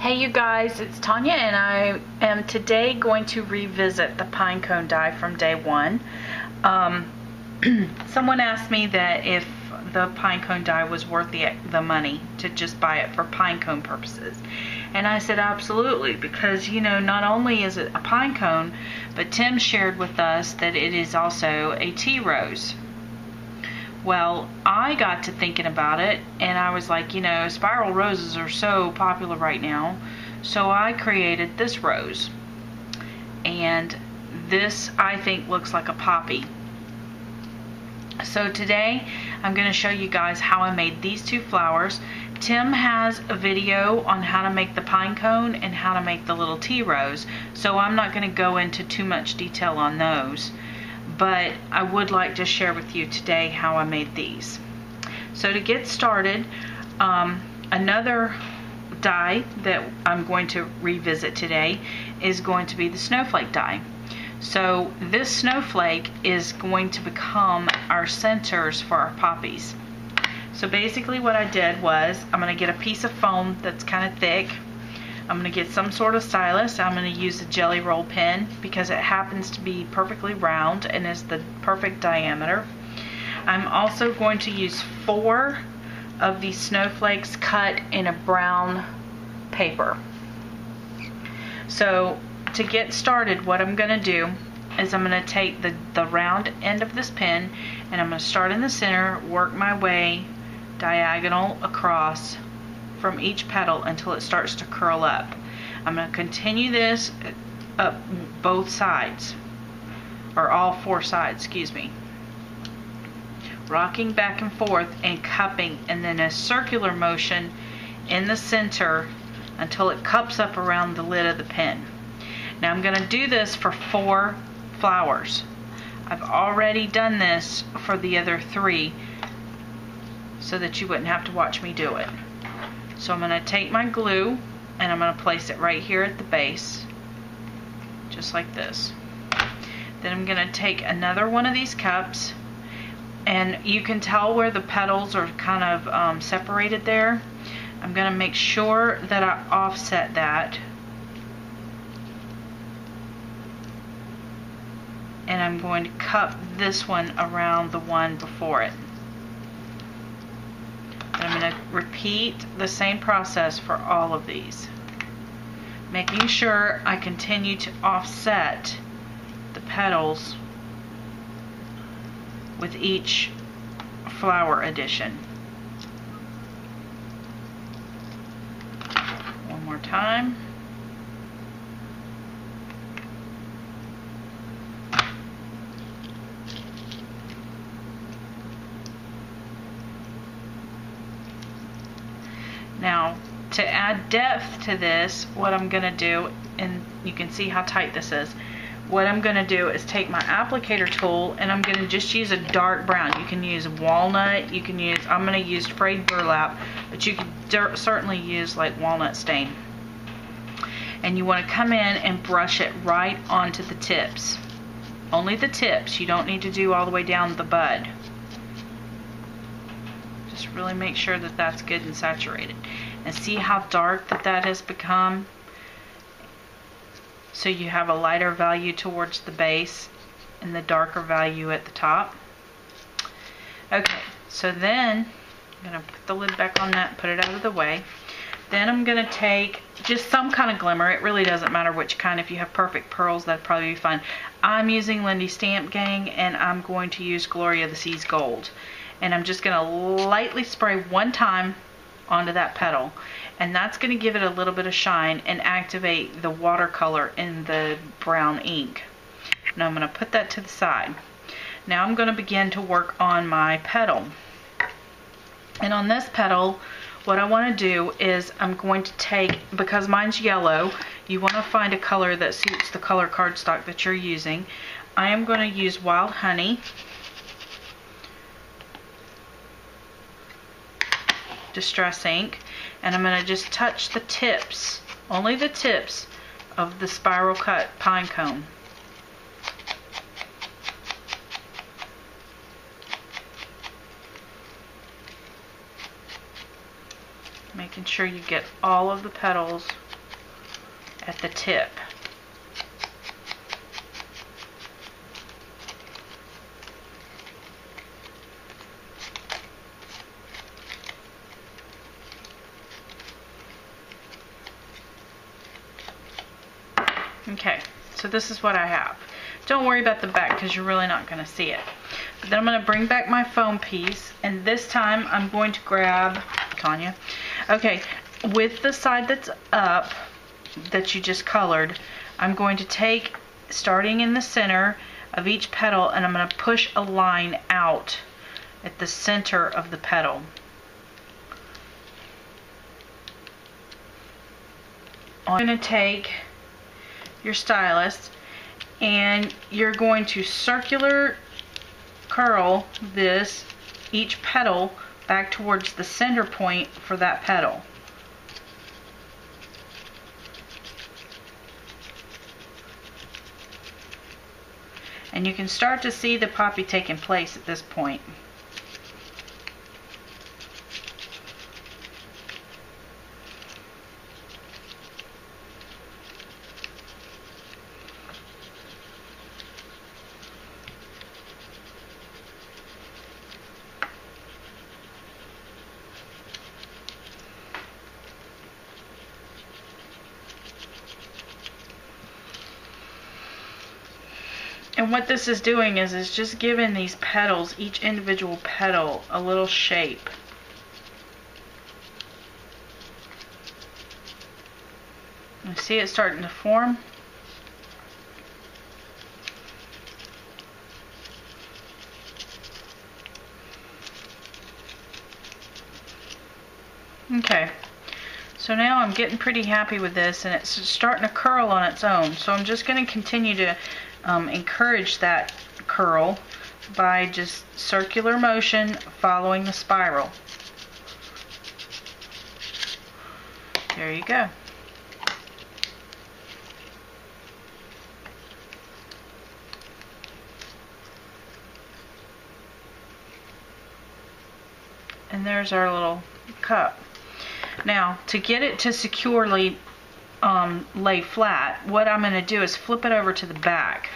Hey you guys, it's Tanya and I am today going to revisit the Pinecone Die from day one. Someone asked me that if the Pinecone Die was worth the money to just buy it for pinecone purposes. And I said absolutely, because you know, not only is it a pinecone, but Tim shared with us that it is also a tea rose. Well, I got to thinking about it and I was like, you know, spiral roses are so popular right now, so I created this rose. And this, I think, looks like a poppy. So today I'm going to show you guys how I made these two flowers. Tim has a video on how to make the pine cone and how to make the little tea rose, so I'm not going to go into too much detail on those. But I would like to share with you today how I made these. So to get started, another die that I'm going to revisit today is going to be the snowflake die. So this snowflake is going to become our centers for our poppies. So basically what I did was, I'm going to get a piece of foam that's kind of thick. I'm going to get some sort of stylus. I'm going to use a jelly roll pen because it happens to be perfectly round and is the perfect diameter. I'm also going to use 4 of these snowflakes cut in a brown paper. So to get started, what I'm going to do is I'm going to take the round end of this pen and I'm going to start in the center, work my way diagonal across from each petal until it starts to curl up. I'm going to continue this up both sides, or all 4 sides, excuse me. Rocking back and forth and cupping, and then a circular motion in the center until it cups up around the lid of the pen. Now I'm going to do this for 4 flowers. I've already done this for the other 3 so that you wouldn't have to watch me do it. So I'm going to take my glue and I'm going to place it right here at the base, just like this. Then I'm going to take another one of these cups, and you can tell where the petals are kind of separated there. I'm going to make sure that I offset that, and I'm going to cup this one around the one before it. I'm going to repeat the same process for all of these, making sure I continue to offset the petals with each flower addition. One more time. Now, to add depth to this, what I'm going to do, and you can see how tight this is, what I'm going to do is take my applicator tool and I'm going to just use a dark brown. You can use walnut, you can use, I'm going to use frayed burlap, but you can certainly use like walnut stain. And you want to come in and brush it right onto the tips. Only the tips, you don't need to do all the way down the bud. Just really make sure that that's good and saturated. And see how dark that has become? So you have a lighter value towards the base and the darker value at the top. Okay, so then I'm going to put the lid back on that, put it out of the way. Then I'm going to take just some kind of glimmer. It really doesn't matter which kind. If you have perfect pearls, that'd probably be fine. I'm using Lindy Stamp Gang, and I'm going to use Gloria the Seas Gold. And I'm just going to lightly spray one time onto that petal, and that's going to give it a little bit of shine and activate the watercolor in the brown ink. Now I'm going to put that to the side. Now I'm going to begin to work on my petal. And on this petal, what I want to do is I'm going to take, because mine's yellow, you want to find a color that suits the color cardstock that you're using. I am going to use Wild Honey, Distress ink, and I'm going to just touch the tips, only the tips of the spiral cut pine cone. making sure you get all of the petals at the tip. Okay, so this is what I have. Don't worry about the back because you're really not going to see it. But then I'm going to bring back my foam piece, and this time I'm going to grab, Tanya, okay, with the side that's up, that you just colored, I'm going to take, starting in the center of each petal, and I'm going to push a line out at the center of the petal. I'm going to take your stylus and you're going to circular curl each petal back towards the center point for that petal. And you can start to see the poppy taking place at this point. And what this is doing is it's just giving these petals, each individual petal, a little shape. You see it starting to form? Okay, so now I'm getting pretty happy with this, and it's starting to curl on its own. So I'm just going to continue to encourage that curl by just circular motion following the spiral. There you go. And there's our little cup. Now, to get it to securely lay flat, what I'm going to do is flip it over to the back,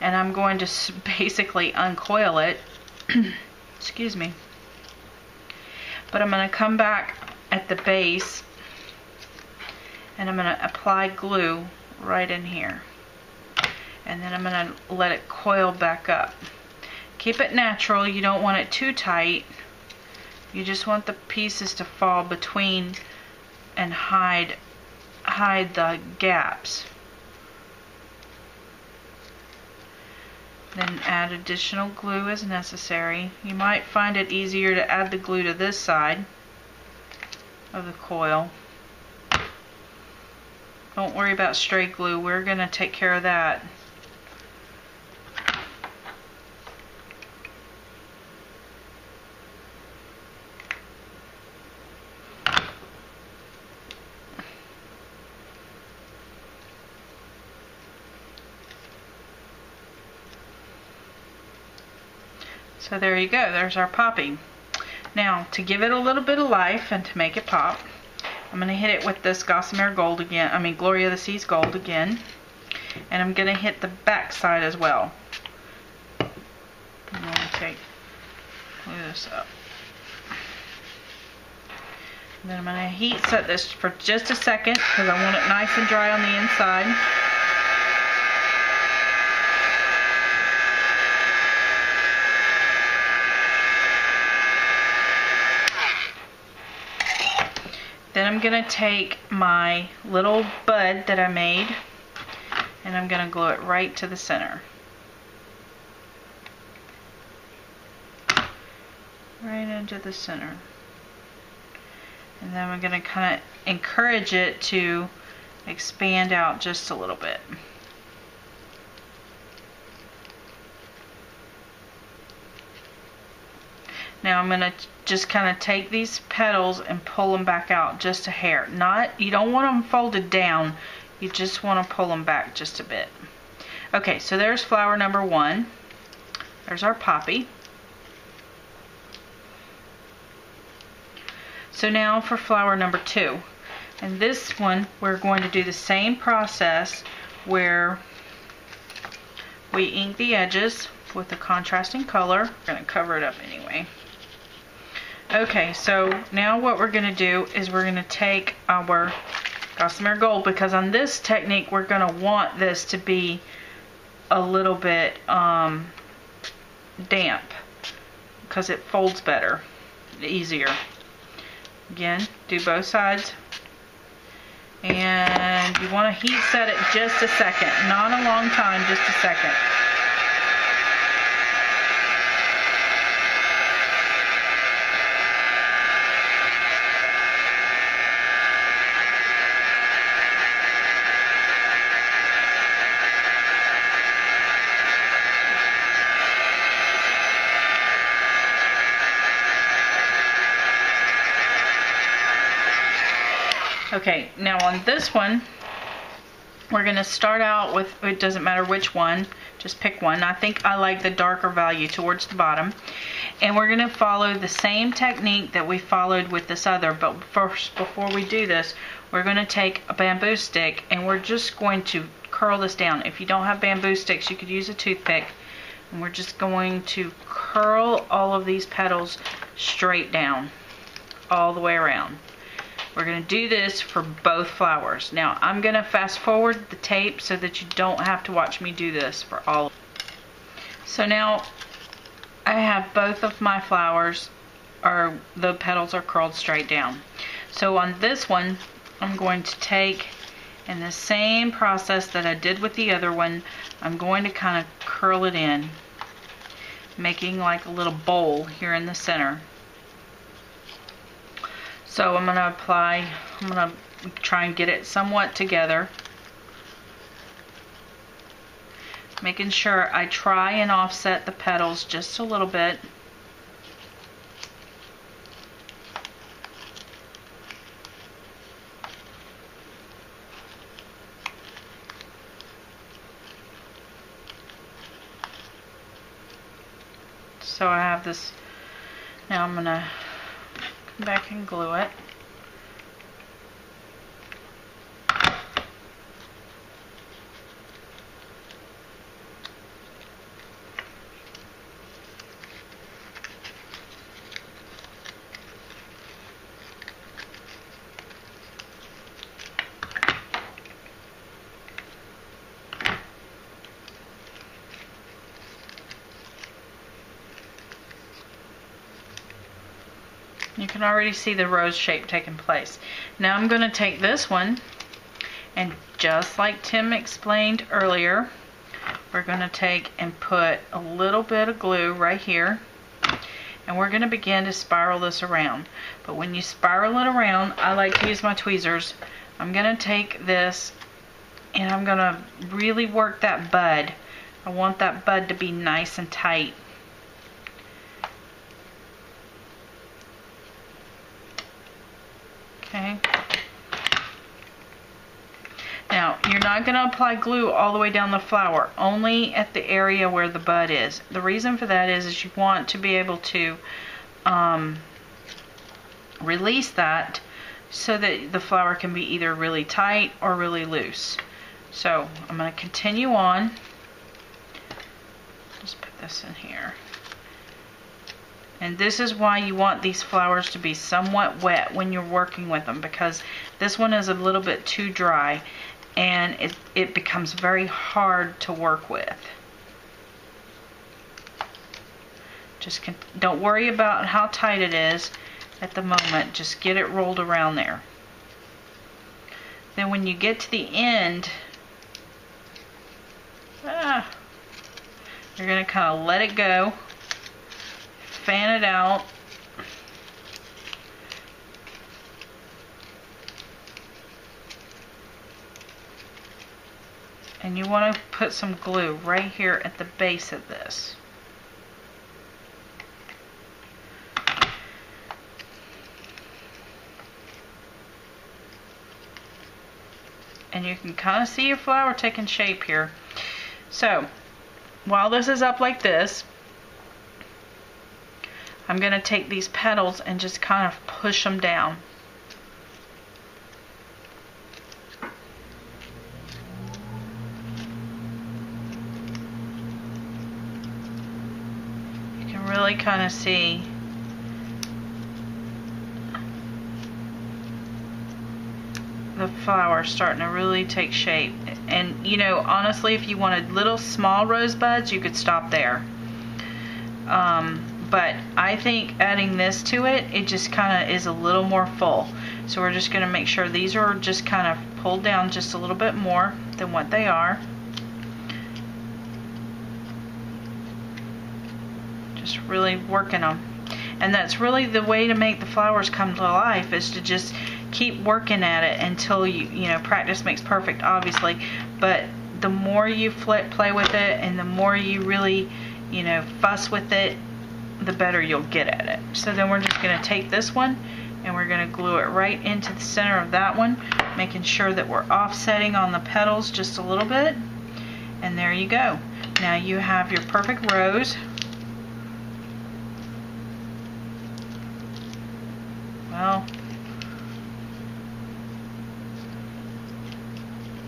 and I'm going to basically uncoil it. Excuse me. But I'm going to come back at the base, and I'm going to apply glue right in here, and then I'm going to let it coil back up. Keep it natural. You don't want it too tight. You just want the pieces to fall between and hide the gaps. Then add additional glue as necessary. You might find it easier to add the glue to this side of the coil. Don't worry about stray glue. We're going to take care of that. So there you go, there's our poppy. Now, to give it a little bit of life and to make it pop, I'm going to hit it with this Gossamer Gold again, Gloria of the Seas Gold again. And I'm going to hit the back side as well. I'm going to glue this up. And then I'm going to heat set this for just a second because I want it nice and dry on the inside. Then I'm going to take my little bud that I made, and I'm going to glue it right to the center. Right into the center. And then I'm going to kind of encourage it to expand out just a little bit. Now I'm going to just kind of take these petals and pull them back out just a hair. You don't want them folded down, you just want to pull them back just a bit. Okay, so there's flower number 1. There's our poppy. So now for flower number 2. And this one, we're going to do the same process where we ink the edges with a contrasting color. We're going to cover it up anyway. Okay, so now what we're going to do is we're going to take our Gossamer Gold, because on this technique we're going to want this to be a little bit damp, because it folds better, easier. Again, do both sides. And you want to heat set it just a second, not a long time, just a second. Okay, now on this one, we're going to start out with, it doesn't matter which one, just pick one. I think I like the darker value towards the bottom. And we're going to follow the same technique that we followed with this other, but first, before we do this, we're going to take a bamboo stick and we're just going to curl this down. If you don't have bamboo sticks, you could use a toothpick. And we're just going to curl all of these petals straight down, all the way around. We're going to do this for both flowers. Now, I'm going to fast forward the tape so that you don't have to watch me do this for all. So now, I have both of my flowers, or the petals are curled straight down. So on this one, I'm going to take, in the same process that I did with the other one, I'm going to kind of curl it in, making like a little bowl here in the center. So I'm going to try and get it somewhat together. Making sure I try and offset the petals just a little bit. So I have this, now I'm going to come back and glue it. You can already see the rose shape taking place. Now I'm going to take this one, and just like Tim explained earlier, we're going to take and put a little bit of glue right here, and we're going to begin to spiral this around. But when you spiral it around, I like to use my tweezers. I'm going to take this and I'm going to really work that bud. I want that bud to be nice and tight. Okay. Now, you're not going to apply glue all the way down the flower, only at the area where the bud is. The reason for that is you want to be able to release that so that the flower can be either really tight or really loose. So, I'm going to continue on. Just put this in here. And this is why you want these flowers to be somewhat wet when you're working with them, because this one is a little bit too dry and it becomes very hard to work with. Just don't worry about how tight it is at the moment, just get it rolled around there. Then when you get to the end, you're going to kind of let it go. Fan it out. And you want to put some glue right here at the base of this. And you can kind of see your flower taking shape here. So, while this is up like this, I'm going to take these petals and just kind of push them down. really kind of see the flower starting to really take shape. And you know, honestly, if you wanted little small rosebuds, you could stop there. But I think adding this to it, it just kind of is a little more full. So we're just going to make sure these are just kind of pulled down just a little bit more than what they are. Just really working them. And that's really the way to make the flowers come to life, is to just keep working at it until you know, practice makes perfect, obviously. But the more you play with it, and the more you really, you know, fuss with it, the better you'll get at it. So then we're just going to take this one and we're going to glue it right into the center of that one, making sure that we're offsetting on the petals just a little bit. And there you go. Now you have your perfect rose. Well,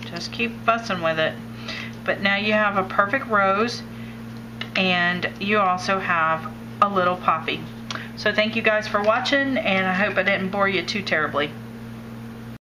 just keep fussing with it. But now you have a perfect rose, and you also have a little poppy. So thank you guys for watching, and I hope I didn't bore you too terribly.